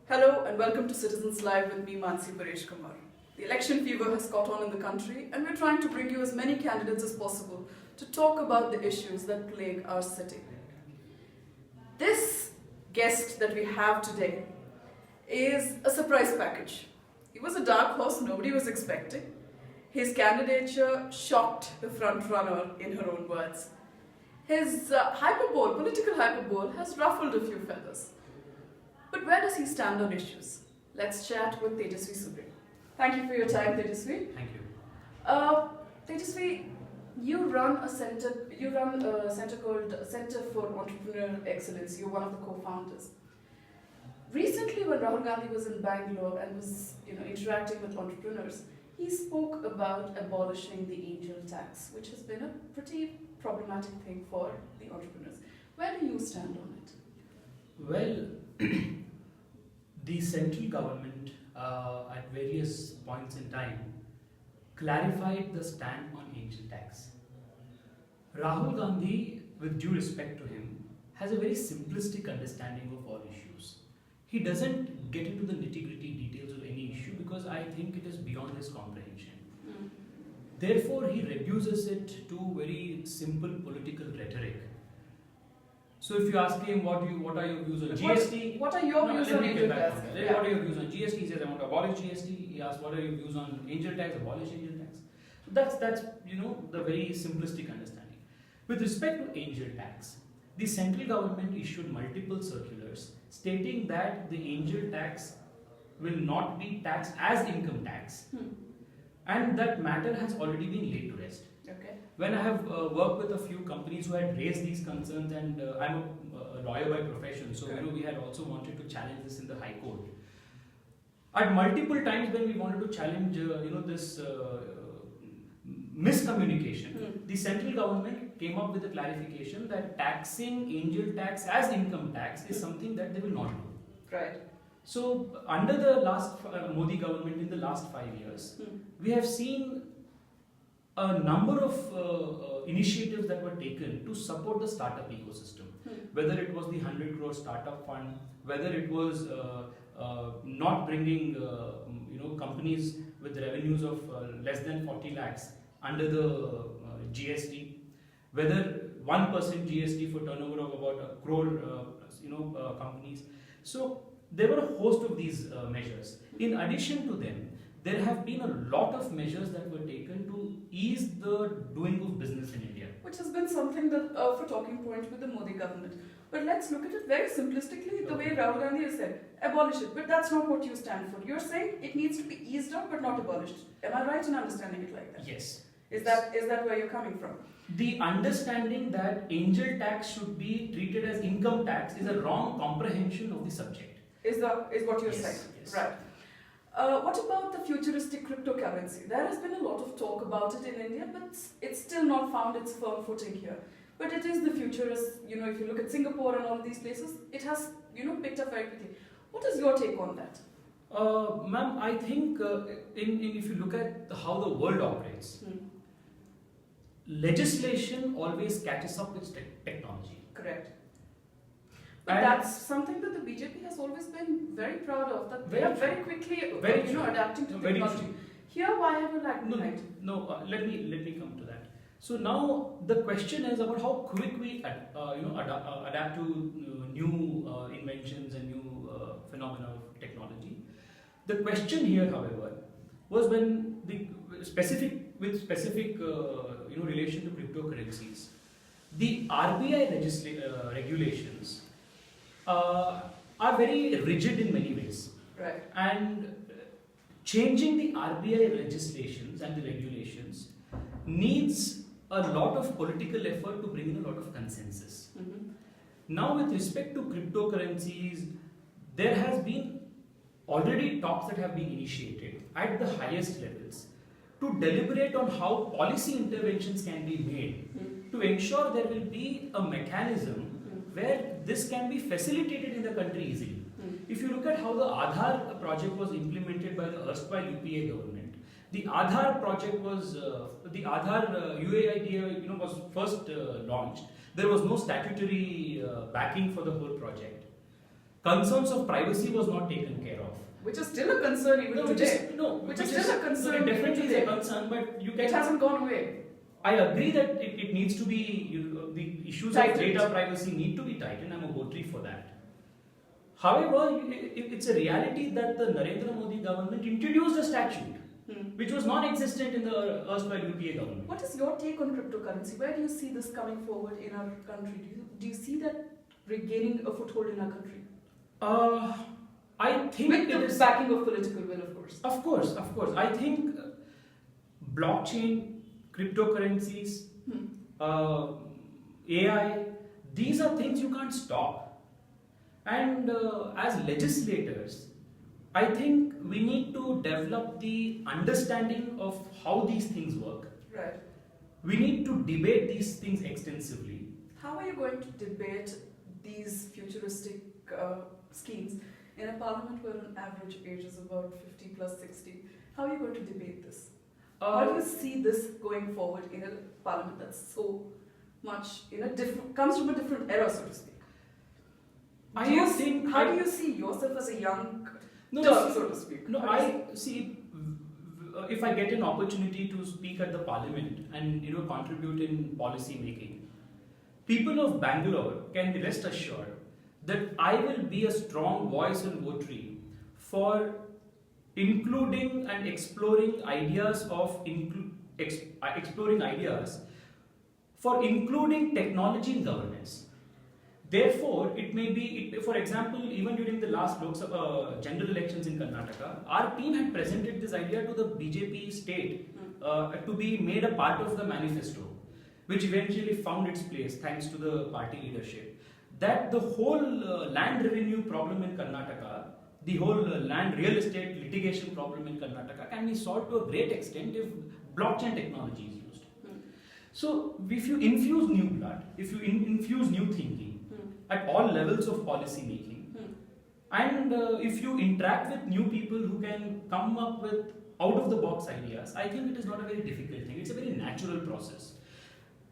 Hello and welcome to Citizens Live with me, Mansi Paresh Kumar. The election fever has caught on in the country and we're trying to bring you as many candidates as possible to talk about the issues that plague our city. This guest that we have today is a surprise package. He was a dark horse nobody was expecting. His candidature shocked the front runner, in her own words. His political hyperbole, has ruffled a few feathers. But where does he stand on issues? Let's chat with Tejasvi Surya. Thank you for your time, Tejasvi. Thank you. Tejasvi, you run a center called Center for Entrepreneurial Excellence. You're one of the co-founders. Recently, when Rahul Gandhi was in Bangalore and was interacting with entrepreneurs, he spoke about abolishing the angel tax, which has been a pretty problematic thing for the entrepreneurs. Where do you stand on it? Well, the central government at various points in time clarified the stand on angel tax. Rahul Gandhi, with due respect to him, has a very simplistic understanding of all issues. He doesn't get into the nitty-gritty details of any issue because I think it is beyond his comprehension. Therefore, he reduces it to very simple political rhetoric. So if you ask him what are your views on GST? What are your views on angel tax? What are your views on GST? He says I want to abolish GST. He asks what are your views on angel tax? Abolish angel tax. So that's the very simplistic understanding. With respect to angel tax, the central government issued multiple circulars stating that the angel tax will not be taxed as income tax, and that matter has already been laid to rest. Okay. When I have worked with a few companies who had raised these concerns, and I'm a lawyer by profession, so we had also wanted to challenge this in the High Court. At multiple times when we wanted to challenge, this miscommunication, the central government came up with a clarification that taxing angel tax as income tax is something that they will not do. Right. So under the last Modi government in the last 5 years, we have seen a number of initiatives that were taken to support the startup ecosystem. Whether it was the 100 crore startup fund, whether it was not bringing companies with revenues of less than 40 lakhs under the GST, whether 1% GST for turnover of about a crore companies. So there were a host of these measures. In addition to them, there have been a lot of measures that were taken to ease the doing of business in India. Which has been something that for talking point with the Modi government. But let's look at it very simplistically, the way Rahul Gandhi has said, abolish it. But that's not what you stand for. You're saying it needs to be eased out but not abolished. Am I right in understanding it like that? Yes. Is that where you're coming from? The understanding that angel tax should be treated as income tax is a wrong comprehension of the subject. Is what you're saying? Yes. Right. What about the futuristic cryptocurrency? There has been a lot of talk about it in India, but it's still not found its firm footing here. But it is the futurist, if you look at Singapore and all of these places, it has, picked up very quickly. What is your take on that? Ma'am, I think if you look at how the world operates, legislation always catches up with technology. Correct. But that's something that the BJP has always been very proud of, that they are very quickly adapting to technology. Here, why have you lagged behind? No, let me come to that. So now the question is about how quick we adapt to new inventions and new phenomena of technology. The question here, however, was when the specific relation to cryptocurrencies, the RBI regulations are very rigid in many ways. Right. And changing the RBI legislations and the regulations needs a lot of political effort to bring in a lot of consensus. Now, with respect to cryptocurrencies, there has been already talks that have been initiated at the highest levels to deliberate on how policy interventions can be made to ensure there will be a mechanism where this can be facilitated in the country easily. If you look at how the Aadhaar project was implemented by the erstwhile UPA government, the Aadhaar project was, the Aadhaar UAIDA was first launched. There was no statutory backing for the whole project. concerns of privacy was not taken care of. Which is still a concern even today. Which is still a concern. No, it definitely today. is a concern, but you can. It hasn't gone away. I agree that it needs to be, the issues Tightened. of data privacy need to be tightened. I'm a votary for that. However, it's a reality that the Narendra Modi government introduced a statute which was non-existent in the erstwhile UPA government. What is your take on cryptocurrency? Where do you see this coming forward in our country? Do you see that regaining a foothold in our country? I think With it the is backing of political will, of course. Of course. I think blockchain, cryptocurrencies, AI, these are things you can't stop. And as legislators, I think we need to develop the understanding of how these things work. Right. We need to debate these things extensively. How are you going to debate these futuristic schemes in a parliament where an average age is about 50 plus 60? How are you going to debate this? How do you see this going forward in a parliament that's so much comes from a different era, so to speak? How do you see yourself as a young Turk, so to speak? No, I see. If I get an opportunity to speak at the parliament and contribute in policy making, people of Bangalore can be rest assured that I will be a strong voice and votary for including and exploring ideas for including technology in governance. Therefore, it may be, for example, even during the last Lok Sabha general elections in Karnataka, our team had presented this idea to the BJP state to be made a part of the manifesto, which eventually found its place thanks to the party leadership. That the whole land revenue problem in Karnataka, the whole land real estate litigation problem in Karnataka can be solved to a great extent if blockchain technology is used. So, if you infuse new blood, if you infuse new thinking, at all levels of policy making, and if you interact with new people who can come up with out of the box ideas, I think it is not a very difficult thing. It's a very natural process.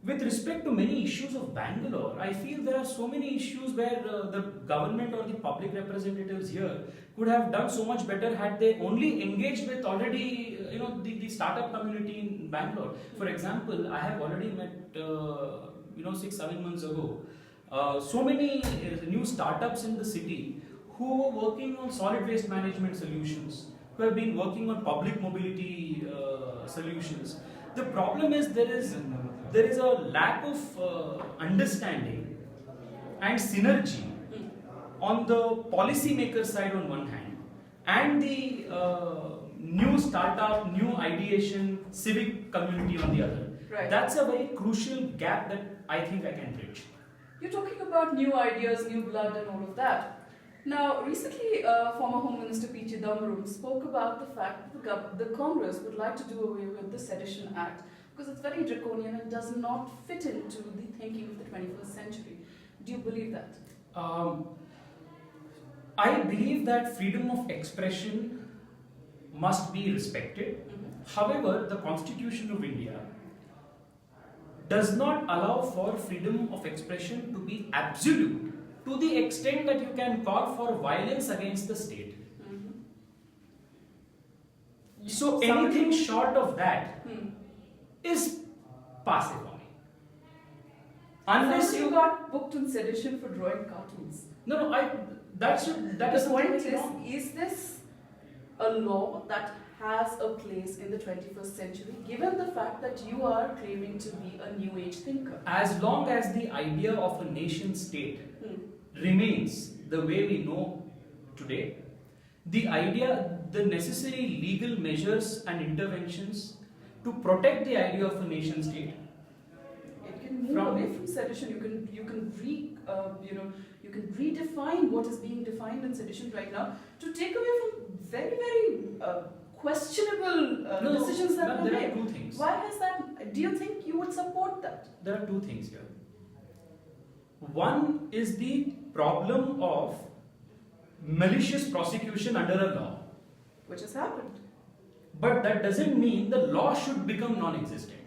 With respect to many issues of Bangalore, I feel there are so many issues where the government or the public representatives here could have done so much better had they only engaged with already the startup community in Bangalore. For example, I have already met 6-7 months ago so many new startups in the city who were working on solid waste management solutions, who have been working on public mobility solutions. The problem is there is a lack of understanding and synergy on the policymaker side on one hand, and the new startup, new ideation, civic community on the other. Right. That's a very crucial gap that I think I can bridge. You're talking about new ideas, new blood, and all of that. Now, recently, former Home Minister P. Chidambaram spoke about the fact that the Congress would like to do away with the Sedition Act because it's very draconian and does not fit into the thinking of the 21st century. Do you believe that? I believe that freedom of expression must be respected. However, the Constitution of India does not allow for freedom of expression to be absolute to the extent that you can call for violence against the state. So anything short of that is passive for me. Unless you got booked on sedition for drawing cartoons. No, that is the point is this a law that has a place in the 21st century, given the fact that you are claiming to be a new age thinker? As long as the idea of a nation state remains the way we know today, the necessary legal measures and interventions to protect the idea of a nation state. It can move away from sedition. You can redefine what is being defined in sedition right now to take away from very, very questionable decisions that were made. There are two things. Why has that? Do you think you would support that? There are two things here. One is the problem of malicious prosecution under a law. Which has happened. But that doesn't mean the law should become non-existent.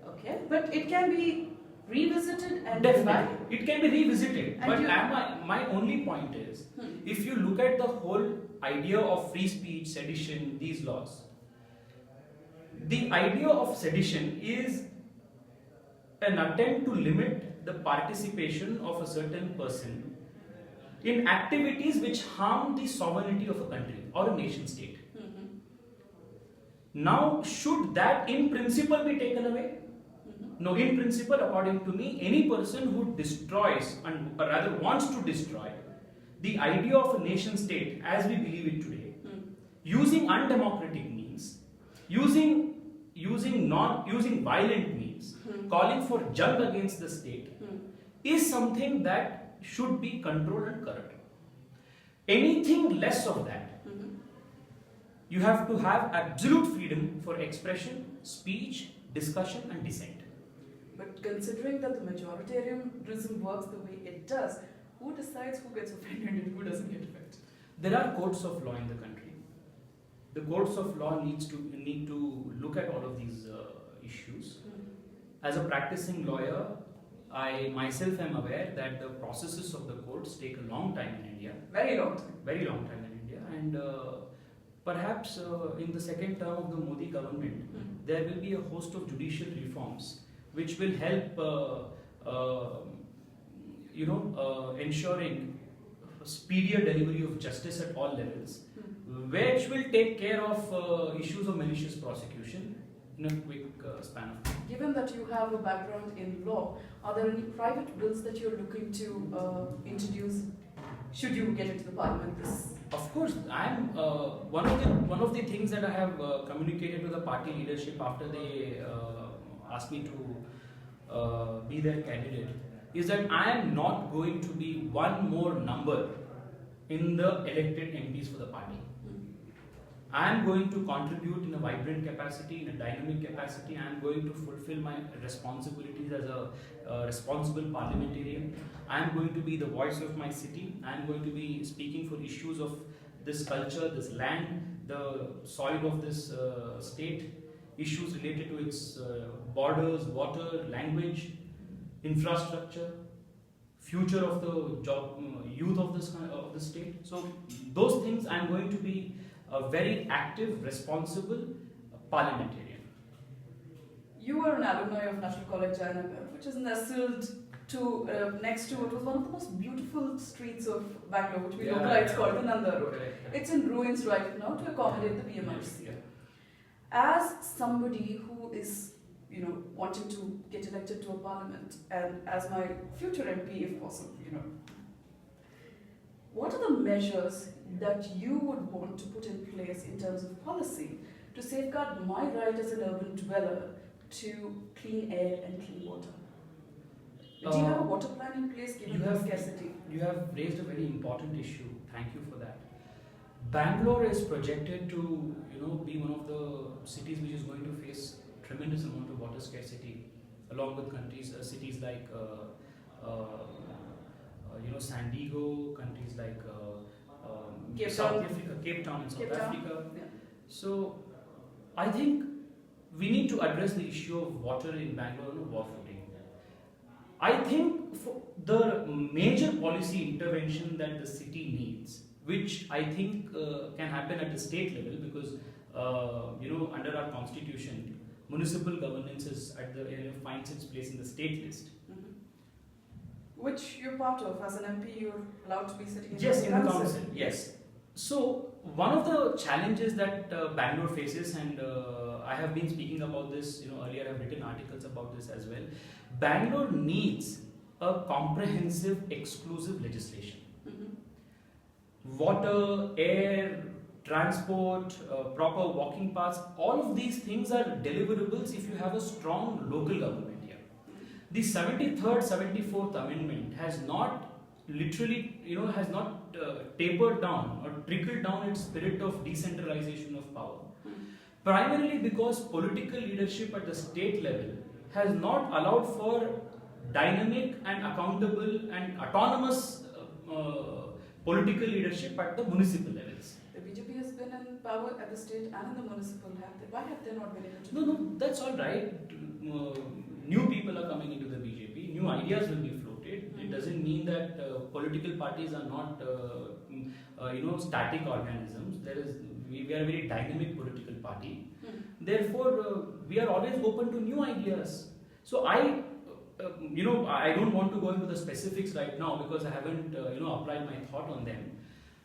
Okay, but it can be revisited and definitely it can be revisited. And but my only point is if you look at the whole idea of free speech, sedition, these laws, the idea of sedition is an attempt to limit the participation of a certain person in activities which harm the sovereignty of a country or a nation state. Now, should that in principle be taken away? No, in principle, according to me, any person who destroys, and or rather wants to destroy, the idea of a nation state as we believe it today, using undemocratic means, using violent means, calling for junk against the state, is something that should be controlled and curbed. Anything less of that, you have to have absolute freedom for expression, speech, discussion, and dissent. But considering that the majoritarianism works the way it does, who decides who gets offended and who doesn't get offended? There are courts of law in the country. The courts of law need to look at all of these issues. As a practicing lawyer, I myself am aware that the processes of the courts take a long time in India. Very long time. Very long time in India. And perhaps in the second term of the Modi government, there will be a host of judicial reforms which will help ensuring speedier delivery of justice at all levels, which will take care of issues of malicious prosecution in a quick span of time. Given that you have a background in law, are there any private bills that you're looking to introduce should you get into the parliament this? Of course, I'm one of the things that I have communicated to the party leadership after they asked me to be their candidate is that I am not going to be one more number in the elected MPs for the party. I am going to contribute in a vibrant capacity, in a dynamic capacity. I am going to fulfill my responsibilities as a responsible parliamentarian. I am going to be the voice of my city. I am going to be speaking for issues of this culture, this land, the soil of this state, issues related to its borders, water, language, infrastructure, future of the youth of the state. So those things I am going to be a very active, responsible parliamentarian. You are an alumni of National College Jayanagar, which is nestled next to it was one of the most beautiful streets of Bangalore, which we localize called the Nanda Road. It's in ruins right now to accommodate the BMRC. Yeah. As somebody who is, wanting to get elected to a parliament, and as my future MP, if possible, what are the measures that you would want to put in place in terms of policy to safeguard my right as an urban dweller to clean air and clean water? Do you have a water plan in place given the scarcity? You have raised a very important issue. Thank you for that. Bangalore is projected to, be one of the cities which is going to face tremendous amount of water scarcity, along with cities like San Diego, countries like South Africa, Cape Town in South Africa. Yeah. So, I think we need to address the issue of water in Bangalore on a war footing. I think for the major policy intervention that the city needs, which I think can happen at the state level, because under our constitution, municipal governance is finds its place in the state list. Which you're part of. As an MP, you're allowed to be sitting in the council. Yes. So, one of the challenges that Bangalore faces, and I have been speaking about this, earlier I've written articles about this as well. Bangalore needs a comprehensive, exclusive legislation. Water, air, transport, proper walking paths, all of these things are deliverables if you have a strong local government here. The 73rd, 74th Amendment has not literally, tapered down or trickled down its spirit of decentralization of power. Primarily because political leadership at the state level has not allowed for dynamic and accountable and autonomous political leadership at the municipal levels. The BJP has been in power at the state and in the municipal. Why have they not been able to? No, that's all right. New people are coming into the BJP. New ideas will be floated. It doesn't mean that political parties are not static organisms. We are a very dynamic political party. Therefore, we are always open to new ideas. So I don't want to go into the specifics right now because I haven't applied my thought on them.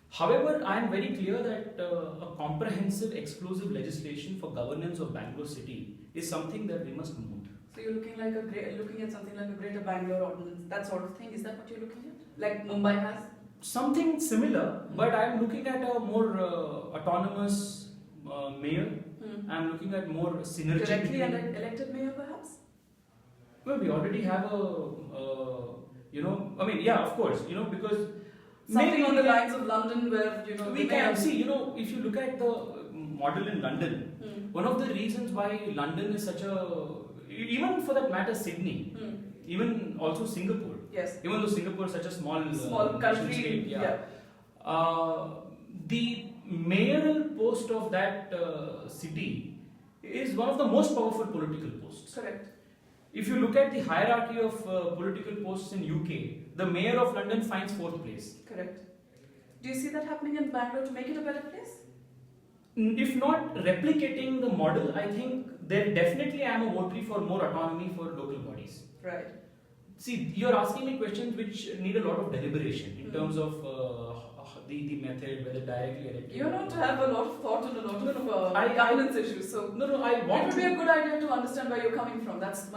However, I am very clear that a comprehensive exclusive legislation for governance of Bangalore city is something that we must move. So you're looking at something like a Greater Bangalore Ordinance, that sort of thing. Is that what you're looking at? Like Mumbai has? Something similar, but I'm looking at a more autonomous mayor. I'm looking at more synergy. Directly elected mayor, perhaps? Well, we already have of course, because something on the lines of London where, we can see, if you look at the model in London, one of the reasons why London is such even for that matter, Sydney, even also Singapore. Yes. Even though Singapore is such a small country, state, the mayoral post of that city is one of the most powerful political posts. Correct. If you look at the hierarchy of political posts in UK, the mayor of London finds 4th place. Correct. Do you see that happening in Bangalore to make it a better place? If not replicating the model, I think there definitely I am a votary for more autonomy for local bodies. Right. See, you're asking me questions which need a lot of deliberation in terms of the method, whether directly elected. You don't have a lot of thought on a lot of governance issues. So I want it would be a good idea to understand where you're coming from. That's the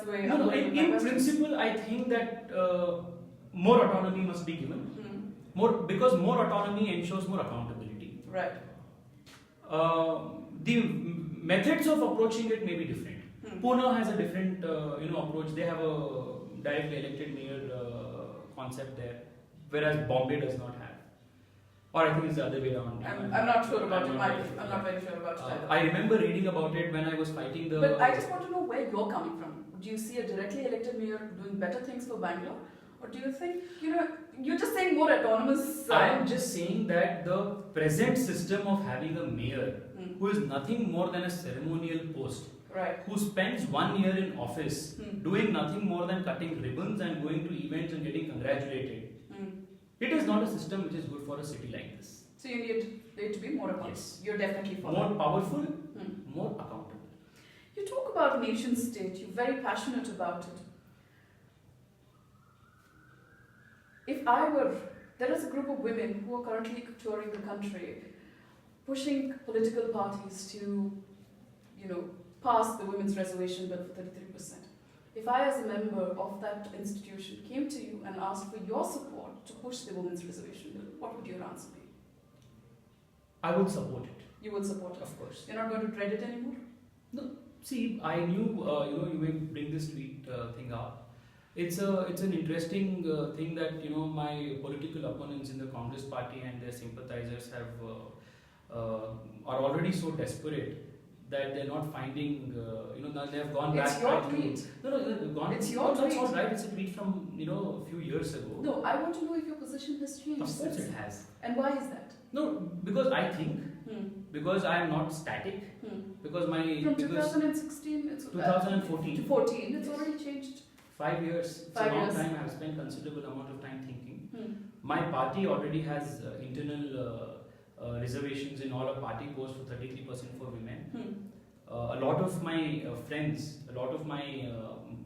way. In principle, I think that more autonomy must be given. Because more autonomy ensures more accountability. Right. The methods of approaching it may be different. Pune has a different approach. They have a directly elected mayor concept there, whereas Bombay does not have. Or I think it's the other way around. I'm not sure about it. I'm not very sure about it. I remember reading about it when I was fighting the. But I just want to know where you're coming from. Do you see a directly elected mayor doing better things for Bangalore? Or do you think, you're just saying more autonomous... I'm just saying that the present system of having a mayor who is nothing more than a ceremonial post, right, who spends 1 year in office doing nothing more than cutting ribbons and going to events and getting congratulated, it is not a system which is good for a city like this. So you need it to be more autonomous. Yes. You're definitely for more powerful, more accountable. You talk about nation state, you're very passionate about it. There is a group of women who are currently touring the country, pushing political parties to, pass the women's reservation bill for 33%. If I, as a member of that institution, came to you and asked for your support to push the women's reservation bill, what would your answer be? I would support it. You would support it? Of course. You're not going to dread it anymore? No. See, I knew, you may bring this tweet thing up. It's an interesting thing that my political opponents in the Congress party and their sympathizers are already so desperate that they're not finding they have gone back. It's your tweet. No, they've gone. It's your tweet. That's all right. It's a tweet from a few years ago. No, I want to know if your position has changed. Of course, it has. And why is that? No, because I think because I am not static. Because from 2016, it's 2014 to 14, it's already changed. 5 years. It's 5 a long years. time. I have spent considerable amount of time thinking. My party already has internal reservations in all our party posts for 33% for women. A lot of my friends, a lot of my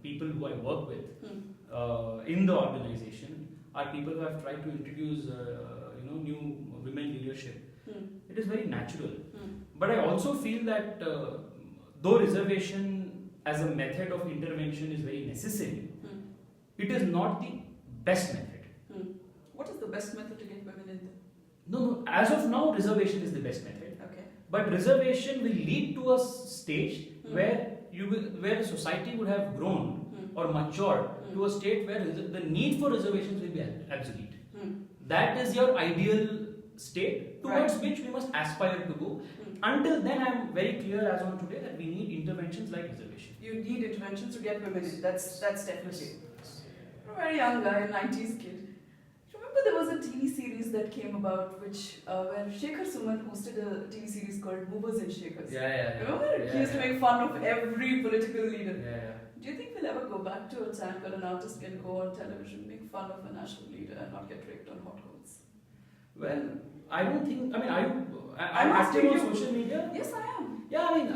people who I work with in the organization are people who have tried to introduce new women leadership. It is very natural. But I also feel that though reservation as a method of intervention is very necessary, it is not the best method. What is the best method to get women in there? No, as of now, reservation is the best method. Okay. But reservation will lead to a stage where where the society would have grown or matured to a state where the need for reservations will be obsolete. That is your ideal state towards which we must aspire to go. Until then, I am very clear as on today that we need interventions like reservation. You need interventions to get women in. That's definitely. You're a very young guy, a 90s kid. Remember there was a TV series that came about where Shekhar Suman hosted a TV series called Movers and Shakers. Yeah. Remember? He used to make fun of every political leader. Yeah. Do you think we'll ever go back to a time where an artist can go on television, make fun of a national leader and not get raped on hot coats? Well, I don't think. I mean, I'm I'm active asking on you. social media. Yes, I am. Yeah, I mean,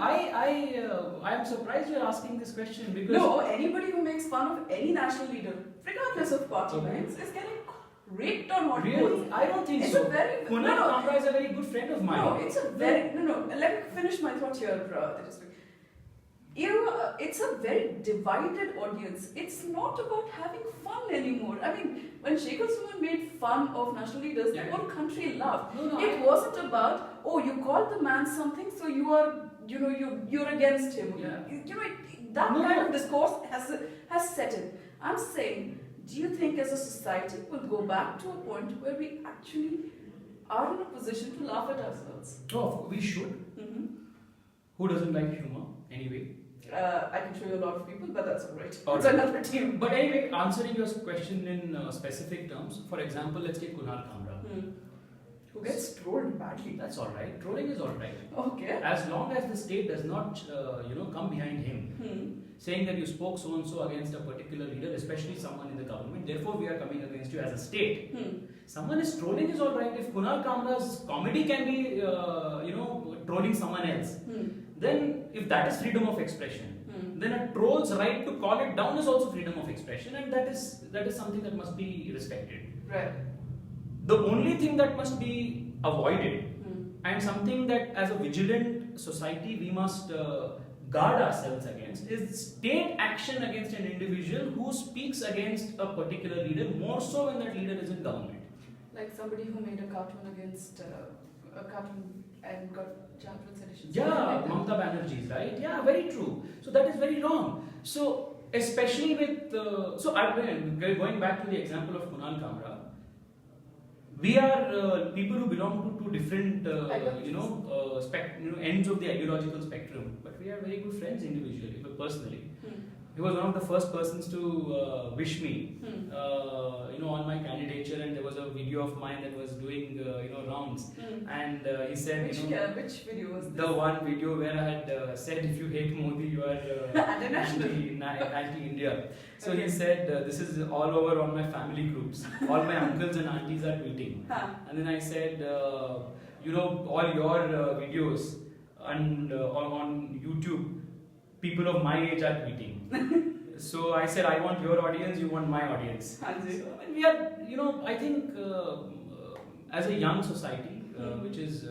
I'm surprised you're asking this question because No, anybody who makes fun of any national leader, regardless of party Okay. lines, is getting raked on hot really, coals. I don't think It's so. a very Kunal Kamra is a very good friend of mine. No, it's a very no. Let me finish my thought here, Tejasvi. It's a very divided audience. It's not about having fun anymore. I mean, when Shekhar Suman made fun of national leaders, Yeah. the whole country laughed. No, It wasn't about, oh, you called the man something, so you are, you're against him. Yeah. That No, kind no. of discourse has set in. I'm saying, do you think as a society we'll go back to a point where we actually are in a position to laugh at ourselves? Oh, we should. Mm-hmm. Who doesn't like humor anyway? I can show you a lot of people, but that's alright. All It's right. another team. But anyway, answering your question in specific terms, for example, let's take Kunal Kamra. Who gets trolled badly. That's all right. Trolling is all right. Okay. As long as the state does not, come behind him, saying that you spoke so and so against a particular leader, especially someone in the government. Therefore, we are coming against you as a state. Someone is trolling is all right. If Kunal Kamra's comedy can be, trolling someone else, then if that is freedom of expression, then a troll's right to call it down is also freedom of expression, and that is something that must be respected. Right. The only thing that must be avoided, and something that as a vigilant society we must guard ourselves against, is state action against an individual who speaks against a particular leader, more so when that leader is in government. Like somebody who made a cartoon against a cartoon and got jammed with sedition. Yeah, Mamata Banerjee's, right? Yeah, very true. So that is very wrong. So especially with going back to the example of Kunal Kamra, we are people who belong to two different ends of the ideological spectrum, but we are very good friends individually, but personally. He was one of the first persons to wish me, on my candidature, and there was a video of mine that was doing, rounds, and he said, Which video was this? the one video where I had said, if you hate Modi, you are anti-India. So he said, this is all over on my family groups. All my uncles and aunties are tweeting. And then I said, all your videos and on YouTube, people of my age are tweeting. So I said, I want your audience, you want my audience. So, we are, I think as a young society, which is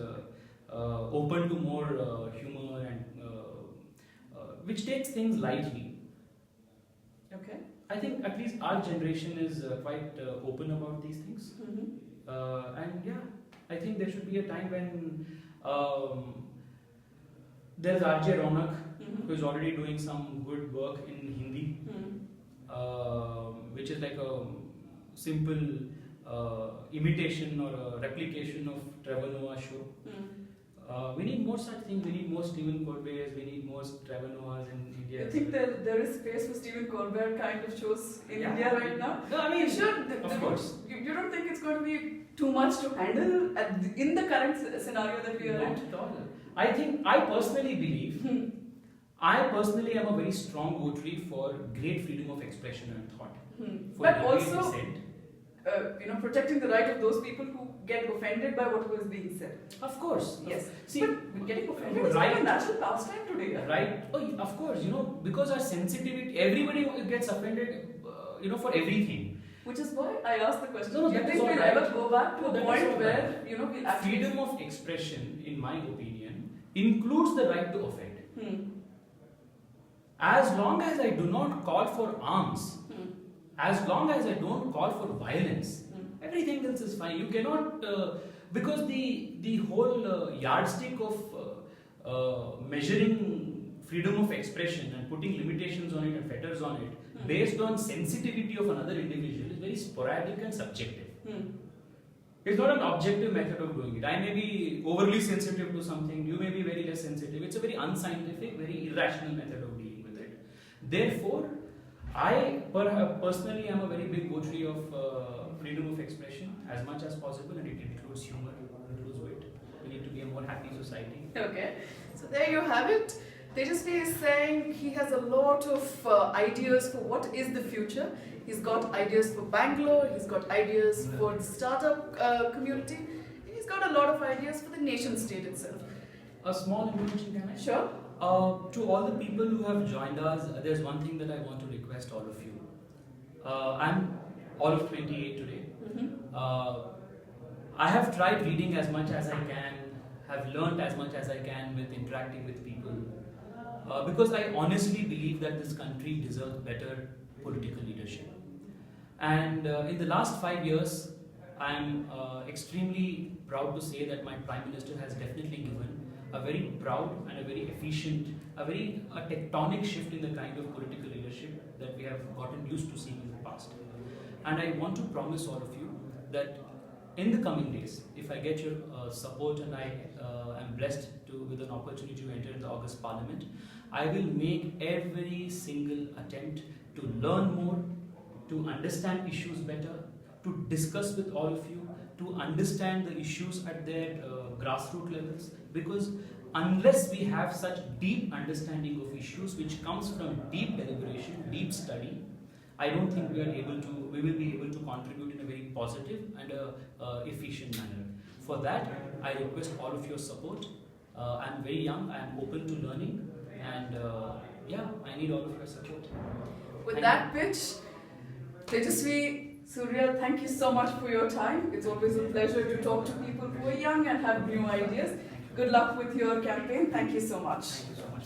open to more humor and which takes things lightly. Okay. I think at least our generation is quite open about these things. And yeah, I think there should be a time when there's R.J. Ronak, who is already doing some good work in Hindi, which is like a simple imitation or a replication of Trevor Noah's show. We need more such things. We need more Stephen Colbert's. We need more Trevor Noah's in India. You think there is space for Stephen Colbert kind of shows in India right now? No, I mean, of course. You don't think it's going to be too much to handle in the current scenario that we are in? Not at all. I personally believe, I personally am a very strong votary for great freedom of expression and thought. For But every also, dissent. protecting the right of those people who get offended by what was being said. Of course. Yes. See, but getting offended is right. like a natural pastime today. Yeah? Right. Oh, of course. Because our sensitivity, everybody gets offended, for everything. Which is why I asked the question. No, do you that think is we'll all right. ever go back to No, a that is point all where right. we'll actually Freedom of expression, in my opinion, includes the right to offend. As long as I do not call for arms, as long as I don't call for violence, everything else is fine. You cannot, because the whole yardstick of measuring freedom of expression and putting limitations on it and fetters on it based on sensitivity of another individual is very sporadic and subjective. It's not an objective method of doing it. I may be overly sensitive to something, you may be very less sensitive. It's a very unscientific, very irrational method of dealing with it. Therefore, I personally am a very big votary of freedom of expression as much as possible, and it includes humor, it includes wit. We need to be a more happy society. Okay, so there you have it. Tejasvi is saying he has a lot of ideas for what is the future. He's got ideas for Bangalore, he's got ideas for the startup community, got a lot of ideas for the nation state itself. A small intervention, can I? Sure. To all the people who have joined us, there's one thing that I want to request all of you. I'm all of 28 today. I have tried reading as much as I can, have learned as much as I can with interacting with people, because I honestly believe that this country deserves better political leadership. And in the last 5 years, I'm extremely proud to say that my Prime Minister has definitely given a very proud and a very efficient, a tectonic shift in the kind of political leadership that we have gotten used to seeing in the past. And I want to promise all of you that in the coming days, if I get your support and I am blessed with an opportunity to enter the August Parliament, I will make every single attempt to learn more, to understand issues better, to discuss with all of you, to understand the issues at their grassroots levels, because unless we have such deep understanding of issues which comes from deep deliberation, deep study, I don't think we will be able to contribute in a very positive and efficient manner. For that, I request all of your support. I'm very young, I'm open to learning, and I need all of your support. With that pitch, Tejasvi Surya, thank you so much for your time. It's always a pleasure to talk to people who are young and have new ideas. Good luck with your campaign. Thank you so much. Thank you so much.